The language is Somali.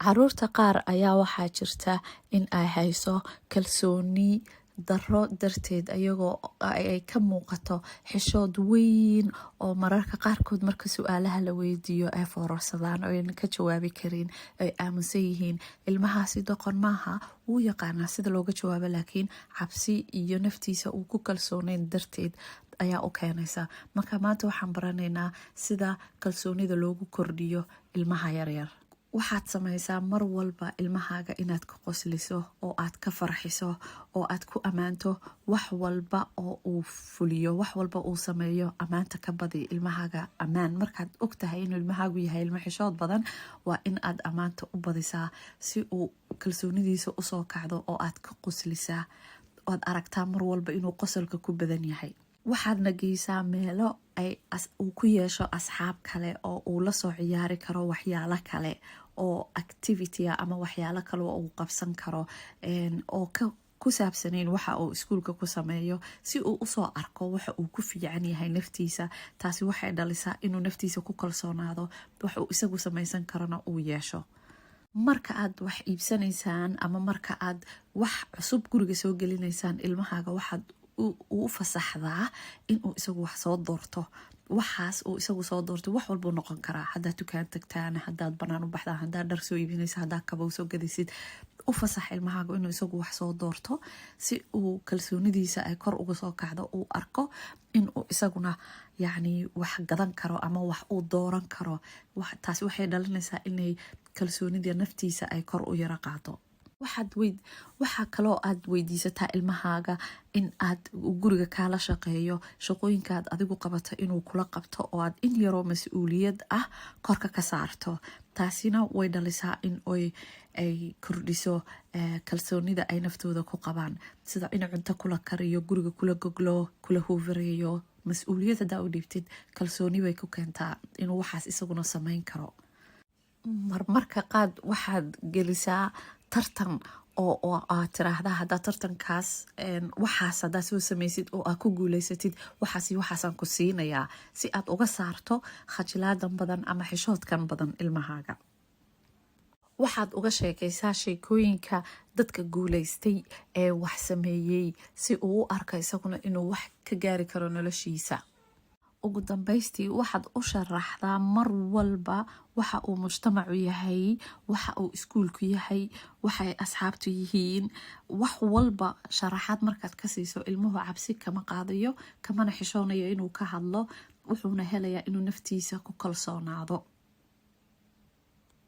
caruurta qaar ayaa waxaa jirta in ay hayso kalsooni daro darteed ayagoo ay ka muuqato xishood weyn oo mararka qaarkood marka su-aalaha la weydiiyo ay foorarsadaan oo aynan ka jawaabi karin ay aaminsan yihiin ilmahaasi doqon maaha wuu yaqaanaa sida looga jawaabo laakiin cabsi iyo naftiisa uu ku kalsooneyn darteed ayaa u keenaysa. Marka maanta waxaan baranaynaa sida kalsoonida loogu kordhiyo ilmaha yaryar. waxaad samaysaa mar walba ilmahaaga inaad ka qosliso oo aad ka farxiso oo aad ku ammaanto wax walba oo uu fuliyo, wax walba uu sameeyo. ammaanta ka badi ilmahaaga ammaan. markaad ogtahay inuu ilmahaagu yahay ilmo xishood badan waa in aad ammaanta u badisaa si uu kalsoonidiisa usoo kacdo oo aad ka qoslisaa oad aragtaa mar walba inuu qosolka ku badan yahay. waxaadna geysaa meelo uu ku yeesho asxaab kale oo uu la soo ciyaari karo waxyaalo kale oo activity ama waxyaalo kale oo uu qabsan karo oo ku saabsanayn waxa uu iskuulka ku sameeyo si uu usoo arko waxa uu ku fiican yahay naftiisa. taasi waxay dhalisaa inuu naftiisa ku kalsoonaado, wax uu isagu samaysan karona uu yeesho. marka aad wax iibsanaysaan ama marka aad wax cusub guriga soo gelinaysaan ilmahaaga waxaad u fasaxdaa inuu isagu wax soo doorto. waxaas uu isagu soo doorto wax walbuu noqon karaa. haddaad dukaan tagtaan, haddaad banaan u baxdaan, haddaad dhar soo iibinaysa, haddaad kaba soo gadaysid, u fasax ilmahaaga inuu isagu wax soo doorto si uu kalsoonidiisa ay kor uga soo kacdo, uu arko inuu isaguna yacni wax gadan karo ama wax uu dooran karo. taasi waxay dhalinaysaa inay kalsoonida naftiisa ay kor u yara qaado. waxaa kaloo aad weydiisataa ilmahaaga in aad guriga kaala shaqeeyo, shaqooyinkaad adigu qabato inuu kula qabto oo aad in yaroo mas-uuliyad ah korka ka saarto. taasina way dhalisaa in ay kordhiso kalsoonida ay naftooda ku qabaan, sida in cunto kula kariyo, guriga kula goglo, kula huufareeyo. mas-uuliyad haddaa u dhiibtid kalsooni bay ku keentaa inuu waxaas isaguna samayn karo. marmarka qaad waxaad gelisaa tartan oo aad tiraahdaa haddaa tartankaas waxaas haddaa soo samaysid oo aad ku guuleysatid waxaasaan ku siinayaa, si aad uga saarto khajilaadan badan ama xishoodkan badan ilmahaaga. waxaad uga sheekaysaa sheekooyinka dadka guuleystay ee wax sameeyey si uu u arko isaguna inuu wax ka gaari karo noloshiisa. ugu dambaystii waxaad u sharaxdaa mar walba waxa uu mujtamacu yahay, waxa uu iskuulku yahay, waxay asxaabtu yihiin. wax walba sharaxaad markaad ka siiso ilmuhu cabsi kama qaadayo, kamana xishoonayo inuu ka hadlo, wuxuuna helayaa inuu naftiisa ku kalsoonaado.